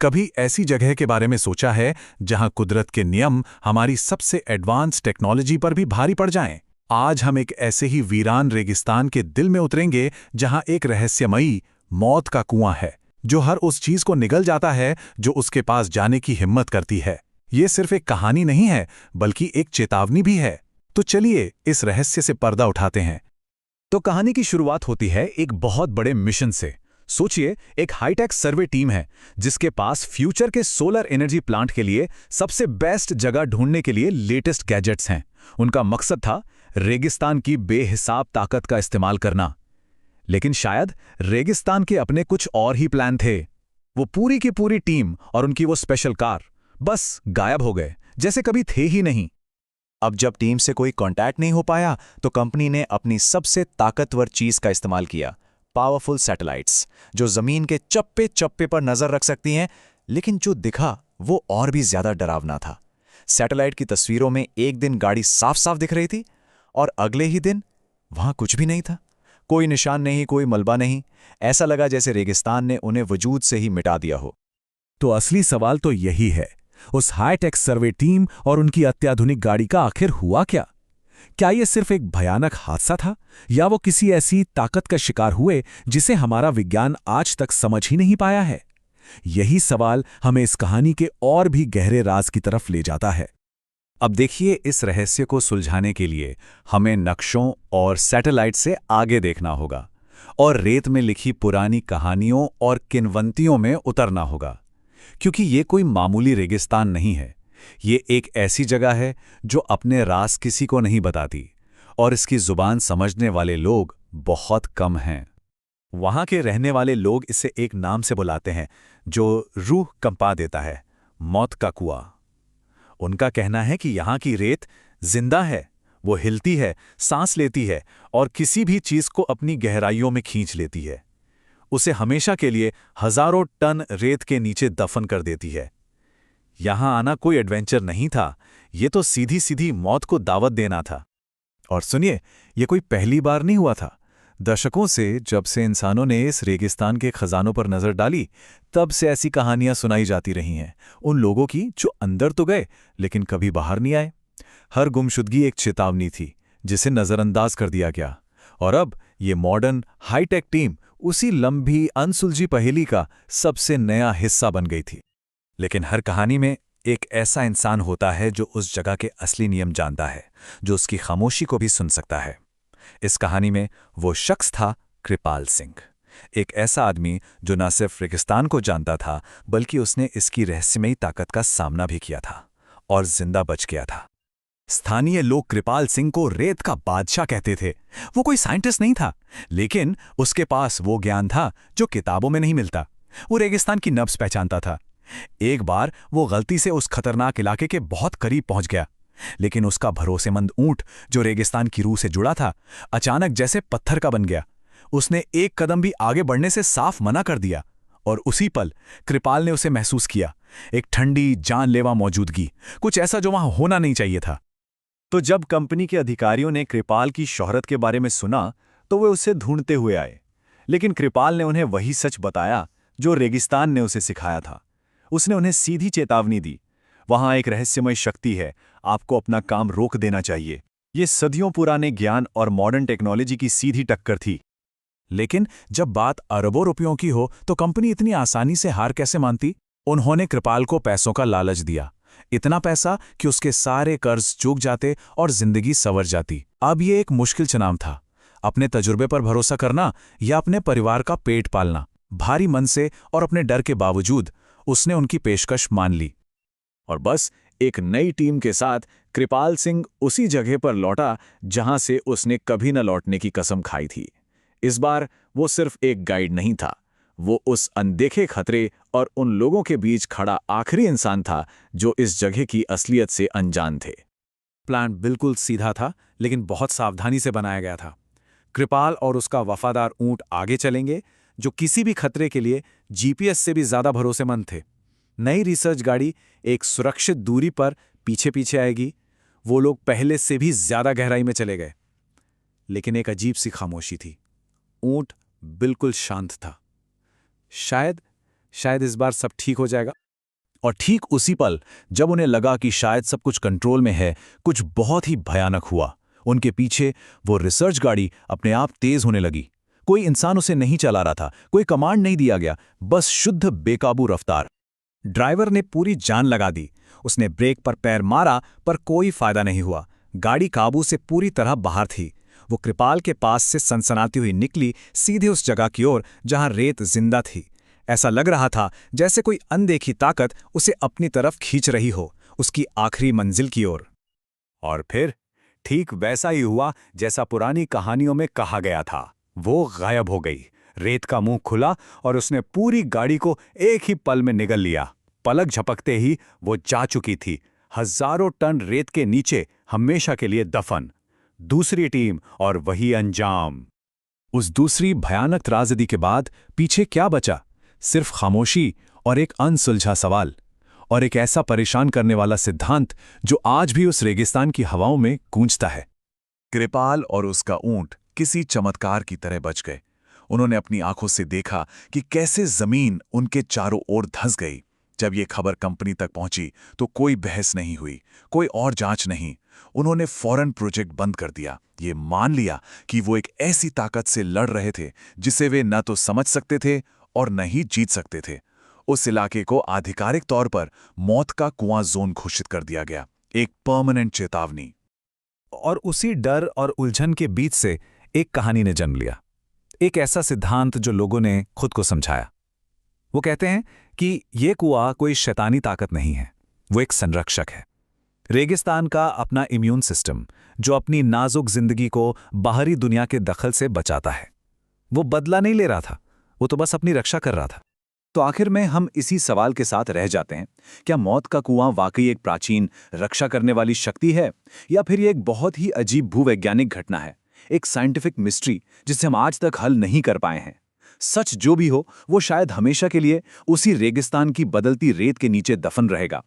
कभी ऐसी जगह के बारे में सोचा है जहां कुदरत के नियम हमारी सबसे एडवांस टेक्नोलॉजी पर भी भारी पड़ जाएं? आज हम एक ऐसे ही वीरान रेगिस्तान के दिल में उतरेंगे जहां एक रहस्यमयी मौत का कुआं है, जो हर उस चीज को निगल जाता है जो उसके पास जाने की हिम्मत करती है। ये सिर्फ एक कहानी नहीं है, बल्कि एक चेतावनी भी है। तो चलिए इस रहस्य से पर्दा उठाते हैं। तो कहानी की शुरुआत होती है एक बहुत बड़े मिशन से। सोचिए, एक हाईटेक सर्वे टीम है जिसके पास फ्यूचर के सोलर एनर्जी प्लांट के लिए सबसे बेस्ट जगह ढूंढने के लिए लेटेस्ट गैजेट्स हैं। उनका मकसद था रेगिस्तान की बेहिसाब ताकत का इस्तेमाल करना। लेकिन शायद रेगिस्तान के अपने कुछ और ही प्लान थे। वो पूरी की पूरी टीम और उनकी वो स्पेशल कार बस गायब हो गए, जैसे कभी थे ही नहीं। अब जब टीम से कोई कांटेक्ट नहीं हो पाया तो कंपनी ने अपनी सबसे ताकतवर चीज का इस्तेमाल किया, पावरफुल सैटेलाइट्स, जो जमीन के चप्पे चप्पे पर नजर रख सकती हैं। लेकिन जो दिखा वो और भी ज्यादा डरावना था। सैटेलाइट की तस्वीरों में एक दिन गाड़ी साफ साफ दिख रही थी और अगले ही दिन वहां कुछ भी नहीं था। कोई निशान नहीं, कोई मलबा नहीं। ऐसा लगा जैसे रेगिस्तान ने उन्हें वजूद से ही मिटा दिया हो। तो असली सवाल तो यही है, उस हाईटेक सर्वे टीम और उनकी अत्याधुनिक गाड़ी का आखिर हुआ क्या? क्या ये सिर्फ एक भयानक हादसा था, या वो किसी ऐसी ताकत का शिकार हुए जिसे हमारा विज्ञान आज तक समझ ही नहीं पाया है? यही सवाल हमें इस कहानी के और भी गहरे राज की तरफ ले जाता है। अब देखिए, इस रहस्य को सुलझाने के लिए हमें नक्शों और सैटेलाइट से आगे देखना होगा और रेत में लिखी पुरानी कहानियों और किंवदंतियों में उतरना होगा। क्योंकि ये कोई मामूली रेगिस्तान नहीं है। ये एक ऐसी जगह है जो अपने राज किसी को नहीं बताती, और इसकी जुबान समझने वाले लोग बहुत कम हैं। वहाँ के रहने वाले लोग इसे एक नाम से बुलाते हैं जो रूह कंपा देता है, मौत का कुआं। उनका कहना है कि यहाँ की रेत जिंदा है, वो हिलती है, सांस लेती है और किसी भी चीज को अपनी गहराइयों में खींच लेती है। उसे हमेशा के लिए हजारों टन रेत के नीचे दफन कर देती है। यहां आना कोई एडवेंचर नहीं था, ये तो सीधी सीधी मौत को दावत देना था। और सुनिए, ये कोई पहली बार नहीं हुआ था। दशकों से जब से इंसानों ने इस रेगिस्तान के खजानों पर नजर डाली, तब से ऐसी कहानियां सुनाई जाती रही हैं, उन लोगों की जो अंदर तो गए लेकिन कभी बाहर नहीं आए। हर गुमशुदगी एक चेतावनी थी जिसे नजरअंदाज कर दिया गया। और अब ये मॉडर्न हाईटेक टीम उसी लंबी अनसुलझी पहेली का सबसे नया हिस्सा बन गई थी। लेकिन हर कहानी में एक ऐसा इंसान होता है जो उस जगह के असली नियम जानता है, जो उसकी खामोशी को भी सुन सकता है। इस कहानी में वो शख्स था कृपाल सिंह, एक ऐसा आदमी जो न सिर्फ रेगिस्तान को जानता था, बल्कि उसने इसकी रहस्यमयी ताकत का सामना भी किया था और जिंदा बच गया था। स्थानीय लोग कृपाल सिंह को रेत का बादशाह कहते थे। वो कोई साइंटिस्ट नहीं था, लेकिन उसके पास वो ज्ञान था जो किताबों में नहीं मिलता। वो रेगिस्तान की नब्ज पहचानता था। एक बार वो गलती से उस खतरनाक इलाके के बहुत करीब पहुंच गया, लेकिन उसका भरोसेमंद ऊंट जो रेगिस्तान की रूह से जुड़ा था, अचानक जैसे पत्थर का बन गया। उसने एक कदम भी आगे बढ़ने से साफ मना कर दिया, और उसी पल कृपाल ने उसे महसूस किया, एक ठंडी जानलेवा मौजूदगी, कुछ ऐसा जो वहां होना नहीं चाहिए था। तो जब कंपनी के अधिकारियों ने कृपाल की शोहरत के बारे में सुना, तो वे उसे ढूंढते हुए आए। लेकिन कृपाल ने उन्हें वही सच बताया जो रेगिस्तान ने उसे सिखाया था। उसने उन्हें सीधी चेतावनी दी, वहां एक रहस्यमय शक्ति है, आपको अपना काम रोक देना चाहिए। ये सदियों पुराने ज्ञान और मॉडर्न टेक्नोलॉजी की सीधी टक्कर थी। लेकिन जब बात अरबों रुपयों की हो तो कंपनी इतनी आसानी से हार कैसे मानती? उन्होंने कृपाल को पैसों का लालच दिया, इतना पैसा कि उसके सारे कर्ज चूक जाते और जिंदगी संवर जाती। अब ये एक मुश्किल चुनाव था, अपने तजुर्बे पर भरोसा करना या अपने परिवार का पेट पालना। भारी मन से और अपने डर के बावजूद उसने उनकी पेशकश मान ली। और बस एक नई टीम के साथ कृपाल सिंह उसी जगह पर लौटा जहां से उसने कभी न लौटने की कसम खाई थी। इस बार वो सिर्फ एक गाइड नहीं था, वो उस अनदेखे खतरे और उन लोगों के बीच खड़ा आखिरी इंसान था जो इस जगह की असलियत से अनजान थे। प्लान बिल्कुल सीधा था, लेकिन बहुत सावधानी से बनाया गया था। कृपाल और उसका वफादार ऊंट आगे चलेंगे, जो किसी भी खतरे के लिए जीपीएस से भी ज्यादा भरोसेमंद थे। नई रिसर्च गाड़ी एक सुरक्षित दूरी पर पीछे पीछे आएगी। वो लोग पहले से भी ज्यादा गहराई में चले गए, लेकिन एक अजीब सी खामोशी थी। ऊंट बिल्कुल शांत था। शायद शायद इस बार सब ठीक हो जाएगा। और ठीक उसी पल जब उन्हें लगा कि शायद सब कुछ कंट्रोल में है, कुछ बहुत ही भयानक हुआ। उनके पीछे वो रिसर्च गाड़ी अपने आप तेज होने लगी। कोई इंसान उसे नहीं चला रहा था, कोई कमांड नहीं दिया गया, बस शुद्ध बेकाबू रफ्तार। ड्राइवर ने पूरी जान लगा दी। उसने ब्रेक पर पैर मारा, पर कोई फायदा नहीं हुआ। गाड़ी काबू से पूरी तरह बाहर थी। वो कृपाल के पास से सनसनाती हुई निकली, सीधे उस जगह की ओर जहां रेत जिंदा थी। ऐसा लग रहा था जैसे कोई अनदेखी ताकत उसे अपनी तरफ खींच रही हो, उसकी आखिरी मंजिल की ओर। और फिर ठीक वैसा ही हुआ जैसा पुरानी कहानियों में कहा गया था। वो गायब हो गई। रेत का मुंह खुला और उसने पूरी गाड़ी को एक ही पल में निगल लिया। पलक झपकते ही वो जा चुकी थी, हजारों टन रेत के नीचे, हमेशा के लिए दफन। दूसरी टीम और वही अंजाम। उस दूसरी भयानक त्राजेडी के बाद पीछे क्या बचा? सिर्फ खामोशी और एक अनसुलझा सवाल, और एक ऐसा परेशान करने वाला सिद्धांत जो आज भी उस रेगिस्तान की हवाओं में गूंजता है। कृपाल और उसका ऊंट किसी चमत्कार की तरह बच गए। उन्होंने अपनी आंखों से देखा कि कैसे जमीन उनके चारों ओर धंस गई। जब ये खबर कंपनी तक पहुंची तो कोई बहस नहीं हुई, कोई और जांच नहीं। उन्होंने फौरन प्रोजेक्ट बंद कर दिया। ये मान लिया कि वो एक ऐसी ताकत से लड़ रहे थे जिसे वे न तो समझ सकते थे और न ही जीत सकते थे। उस इलाके को आधिकारिक तौर पर मौत का कुआं जोन घोषित कर दिया गया, एक परमानेंट चेतावनी। और उसी डर और उलझन के बीच से एक कहानी ने जन्म लिया, एक ऐसा सिद्धांत जो लोगों ने खुद को समझाया। वो कहते हैं कि ये कुआं कोई शैतानी ताकत नहीं है, वो एक संरक्षक है। रेगिस्तान का अपना इम्यून सिस्टम जो अपनी नाजुक जिंदगी को बाहरी दुनिया के दखल से बचाता है। वो बदला नहीं ले रहा था, वो तो बस अपनी रक्षा कर रहा था। तो आखिर में हम इसी सवाल के साथ रह जाते हैं, क्या मौत का कुआं वाकई एक प्राचीन रक्षा करने वाली शक्ति है, या फिर ये एक बहुत ही अजीब भूवैज्ञानिक घटना है, एक साइंटिफिक मिस्ट्री जिसे हम आज तक हल नहीं कर पाए हैं? सच जो भी हो, वो शायद हमेशा के लिए उसी रेगिस्तान की बदलती रेत के नीचे दफन रहेगा।